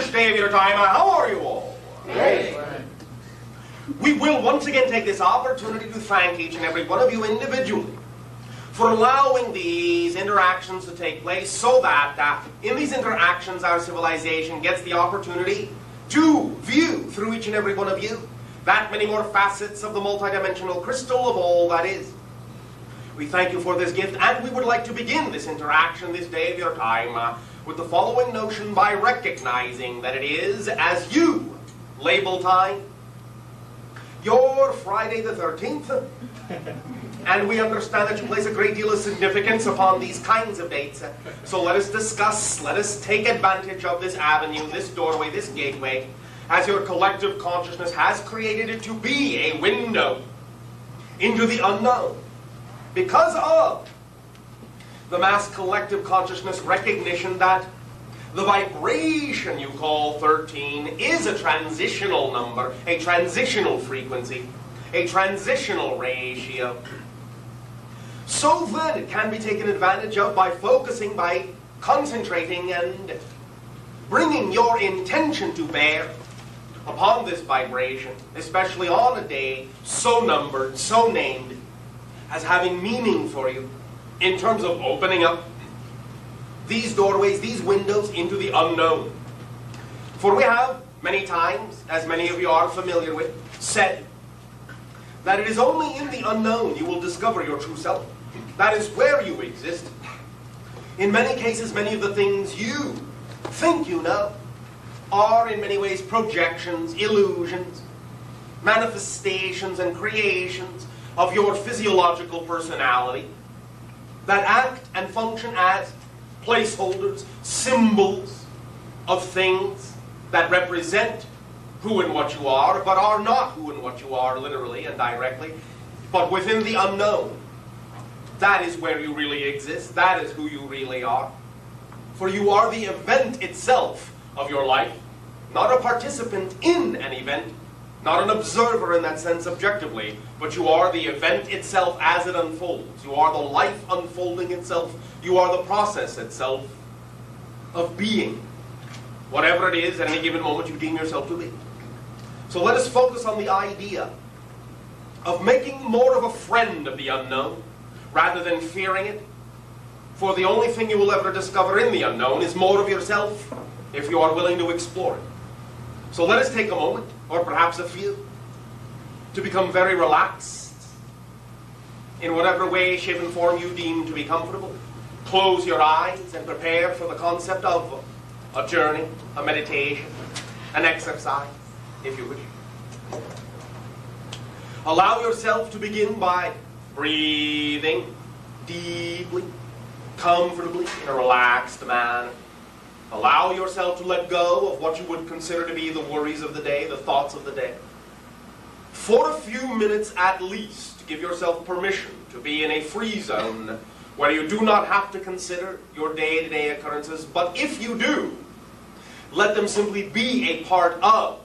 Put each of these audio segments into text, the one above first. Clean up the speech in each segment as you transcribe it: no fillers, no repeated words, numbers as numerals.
this day of your time. How are you all? Great. We will once again take this opportunity to thank each and every one of you individually for allowing these interactions to take place so that in these interactions our civilization gets the opportunity to view through each and every one of you that many more facets of the multidimensional crystal of all that is. We thank you for this gift, and we would like to begin this interaction this day of your time with the following notion by recognizing that it is, as you label time, your Friday the 13th, and we understand that you place a great deal of significance upon these kinds of dates. So let us discuss, let us take advantage of this avenue, this doorway, this gateway, as your collective consciousness has created it to be a window into the unknown. Because of the mass collective consciousness recognition that the vibration you call 13 is a transitional number, a transitional frequency, a transitional ratio. So then it can be taken advantage of by focusing, by concentrating and bringing your intention to bear upon this vibration, especially on a day so numbered, so named, as having meaning for you in terms of opening up these doorways, these windows into the unknown. For we have many times, as many of you are familiar with, said that it is only in the unknown you will discover your true self. That is where you exist. In many cases, many of the things you think you know are in many ways projections, illusions, manifestations and creations of your physiological personality that act and function as placeholders, symbols of things that represent who and what you are, but are not who and what you are literally and directly, but within the unknown. That is where you really exist. That is who you really are. For you are the event itself of your life, not a participant in an event, not an observer in that sense objectively, but you are the event itself as it unfolds. You are the life unfolding itself. You are the process itself of being, whatever it is at any given moment you deem yourself to be. So let us focus on the idea of making more of a friend of the unknown rather than fearing it. For the only thing you will ever discover in the unknown is more of yourself if you are willing to explore it. So let us take a moment, or perhaps a few, to become very relaxed in whatever way, shape, and form you deem to be comfortable. Close your eyes and prepare for the concept of a journey, a meditation, an exercise, if you wish. Allow yourself to begin by breathing deeply, comfortably, in a relaxed manner. Allow yourself to let go of what you would consider to be the worries of the day, the thoughts of the day. For a few minutes at least, give yourself permission to be in a free zone where you do not have to consider your day-to-day occurrences, but if you do, let them simply be a part of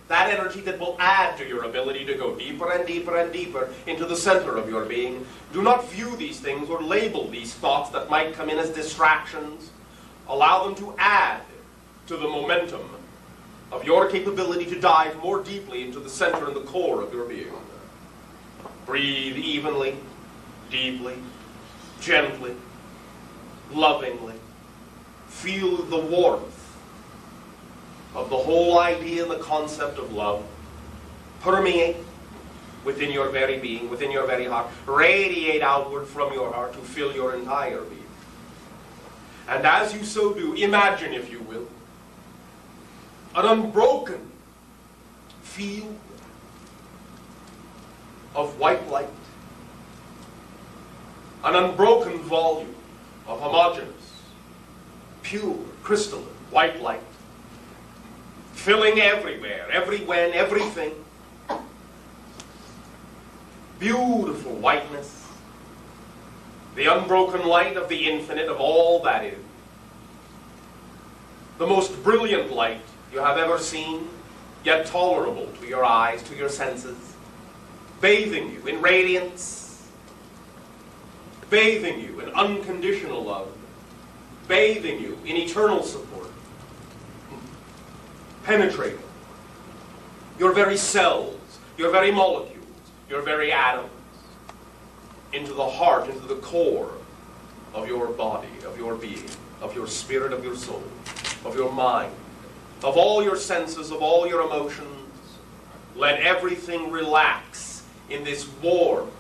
that energy that will add to your ability to go deeper and deeper and deeper into the center of your being. Do not view these things or label these thoughts that might come in as distractions. Allow them to add to the momentum of your capability to dive more deeply into the center and the core of your being. Breathe evenly, deeply, gently, lovingly. Feel the warmth of the whole idea and the concept of love permeate within your very being, within your very heart. Radiate outward from your heart to fill your entire being. And as you so do, imagine, if you will, an unbroken field of white light, an unbroken volume of homogeneous, pure, crystalline white light, filling everywhere, everywhen, everything. Beautiful whiteness. The unbroken light of the infinite, of all that is. The most brilliant light you have ever seen, yet tolerable to your eyes, to your senses. Bathing you in radiance. Bathing you in unconditional love. Bathing you in eternal support. penetrating your very cells, your very molecules, your very atoms, into the heart, into the core of your body, of your being, of your spirit, of your soul, of your mind, of all your senses, of all your emotions. Let everything relax in this warm,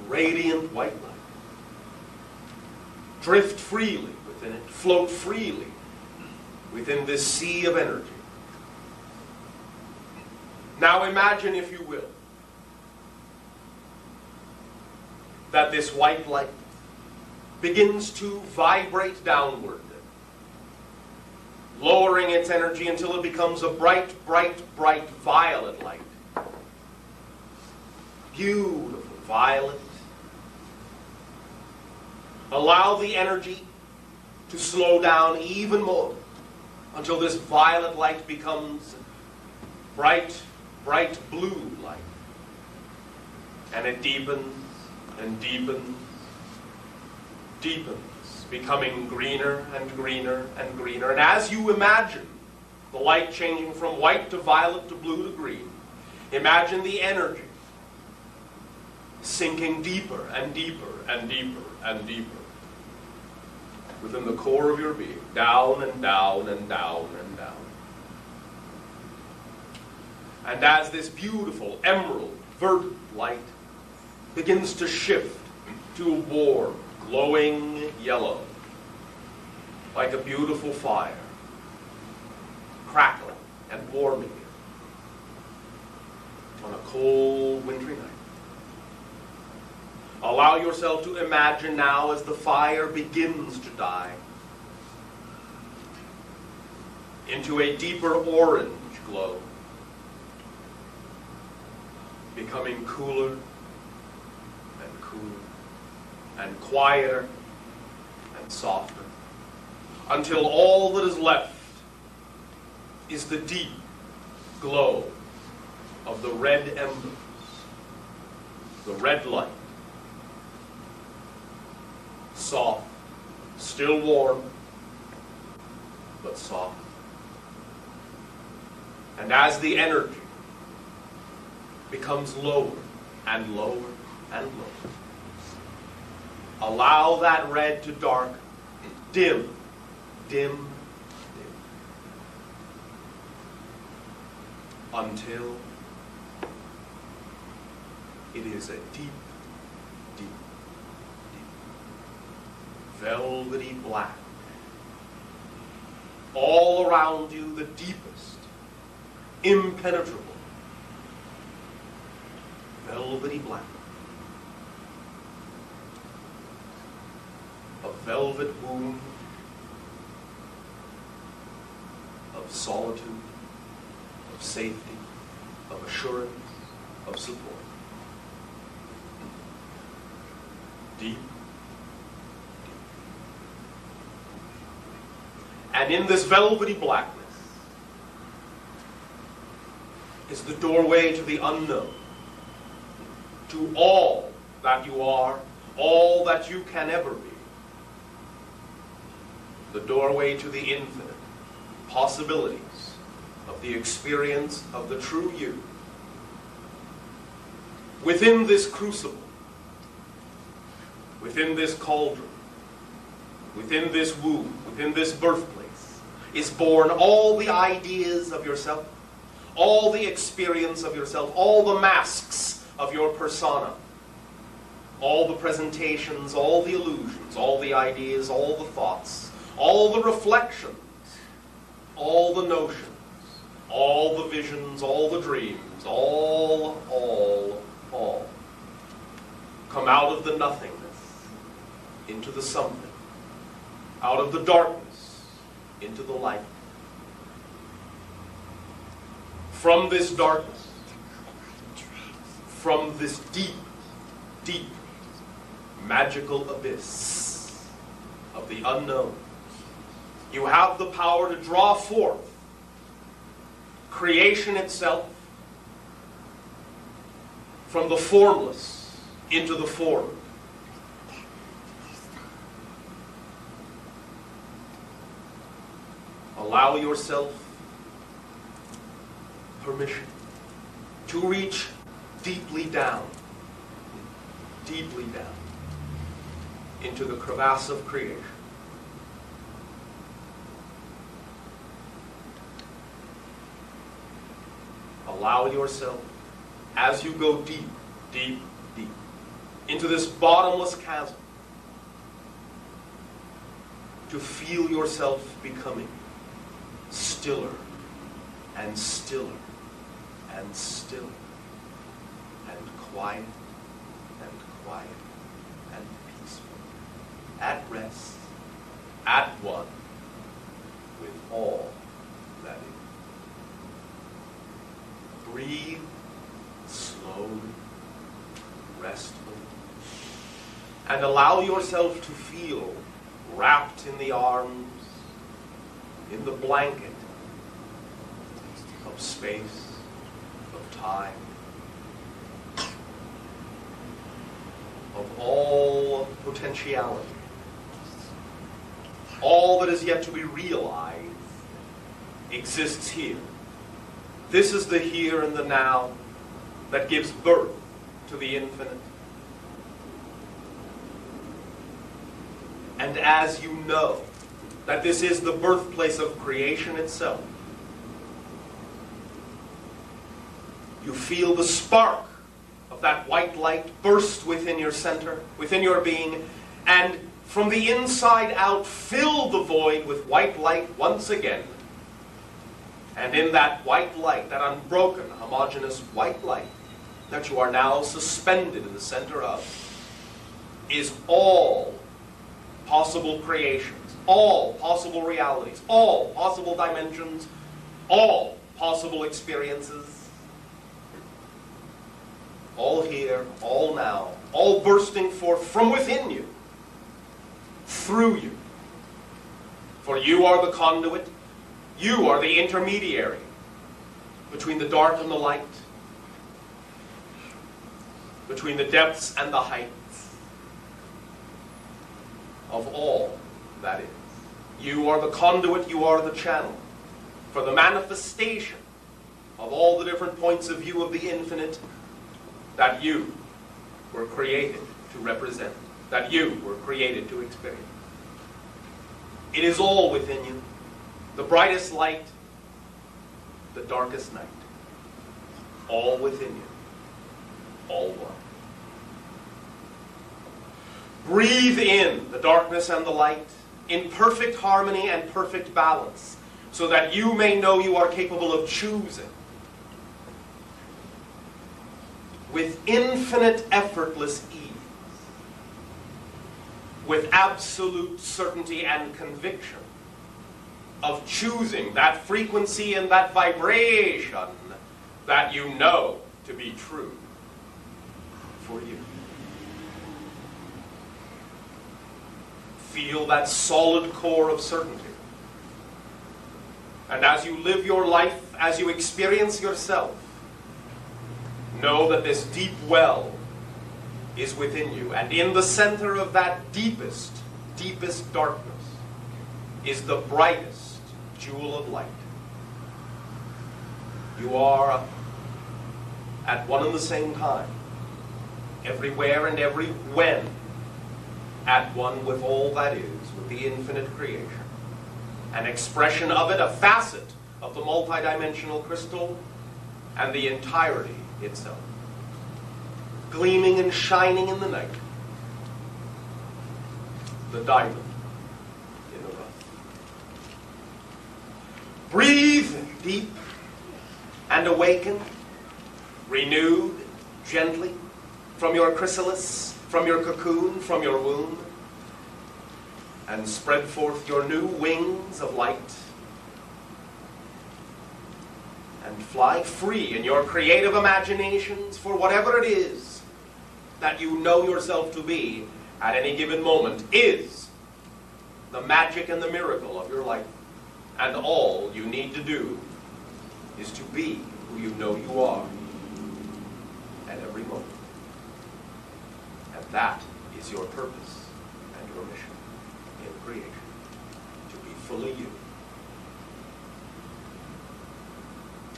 radiant white light. Drift freely within it, float freely within this sea of energy. Now imagine, if you will, that this white light begins to vibrate downward, lowering its energy until it becomes a bright, bright, bright violet light. Beautiful violet. Allow the energy to slow down even more until this violet light becomes bright, bright blue light. And it deepens and deepens, deepens, becoming greener and greener and greener. And as you imagine the light changing from white to violet to blue to green, imagine the energy sinking deeper and deeper and deeper and deeper within the core of your being, down and down and down and down. And as this beautiful emerald, verdant light begins to shift to a warm, glowing yellow, like a beautiful fire, crackling and warming you on a cold wintry night. Allow yourself to imagine now, as the fire begins to die, into a deeper orange glow, becoming cooler and cooler and quieter and softer, until all that is left is the deep glow of the red embers, the red light. Soft, still warm, but soft. And as the energy becomes lower and lower and lower, allow that red to darken, dim, dim, dim, until it is a deep, deep, velvety black. All around you, the deepest, impenetrable, velvety black. A velvet womb of solitude, of safety, of assurance, of support. Deep. And in this velvety blackness is the doorway to the unknown, to all that you are, all that you can ever be. The doorway to the infinite possibilities of the experience of the true you. Within this crucible, within this cauldron, within this womb, within this birthplace, is born all the ideas of yourself, all the experience of yourself, all the masks of your persona, all the presentations, all the illusions, all the ideas, all the thoughts, all the reflections, all the notions, all the visions, all the dreams, all come out of the nothingness into the something, out of the darkness into the light. From this darkness, from this deep, deep, magical abyss of the unknown, you have the power to draw forth creation itself from the formless into the formed. Allow yourself permission to reach deeply down into the crevasse of creation. Allow yourself, as you go deep, deep, deep, into this bottomless chasm, to feel yourself becoming stiller and stiller and stiller and quiet and quiet and peaceful, at rest, at one with all that is. Breathe slowly, restfully, and allow yourself to feel wrapped in the arms, in the blanket of space, of time, of all potentiality. All that is yet to be realized exists here. This is the here and the now that gives birth to the infinite. And as you know that this is the birthplace of creation itself, you feel the spark of that white light burst within your center, within your being, and from the inside out fill the void with white light once again. And in that white light, that unbroken, homogeneous white light that you are now suspended in the center of, is all possible creations, all possible realities, all possible dimensions, all possible experiences, all here, all now, all bursting forth from within you, through you. For you are the conduit, you are the intermediary between the dark and the light, between the depths and the heights of all that is. You are the conduit, you are the channel for the manifestation of all the different points of view of the infinite that you were created to represent, that you were created to experience. It is all within you. The brightest light, the darkest night. All within you. All one. Breathe in the darkness and the light in perfect harmony and perfect balance, so that you may know you are capable of choosing with infinite effortless ease, with absolute certainty and conviction, of choosing that frequency and that vibration that you know to be true for you. Feel that solid core of certainty. And as you live your life, as you experience yourself, know that this deep well is within you. And in the center of that deepest, deepest darkness is the brightest jewel of light. You are at one and the same time, everywhere and every when, at one with all that is, with the infinite creation. An expression of it, a facet of the multidimensional crystal, and the entirety itself. Gleaming and shining in the night. The diamond in the rough. Breathe deep and awaken, renewed gently from your chrysalis, from your cocoon, from your womb, and spread forth your new wings of light and fly free in your creative imaginations for whatever it is that you know yourself to be at any given moment is the magic and the miracle of your life. And all you need to do is to be who you know you are at every moment. And that is your purpose and your mission in creation. To be fully you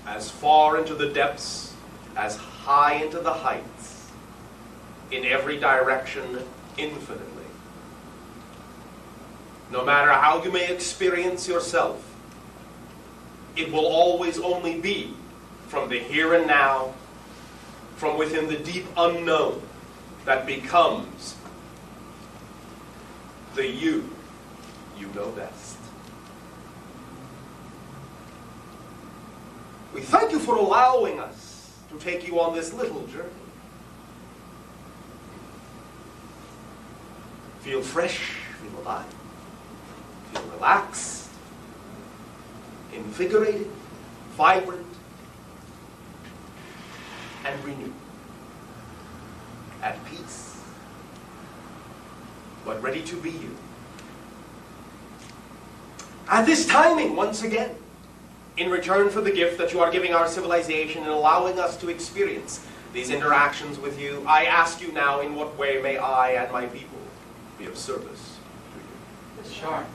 as far into the depths, as high into the heights, in every direction, infinitely. No matter how you may experience yourself, it will always only be from the here and now, from within the deep unknown, that becomes the you know best. We thank you for allowing us to take you on this little journey. Feel fresh, feel alive, feel relaxed, invigorated, vibrant, and renewed. At peace, but ready to be you. At this timing, once again, in return for the gift that you are giving our civilization and allowing us to experience these interactions with you, I ask you now, in what way may I and my people be of service to you? Bashar.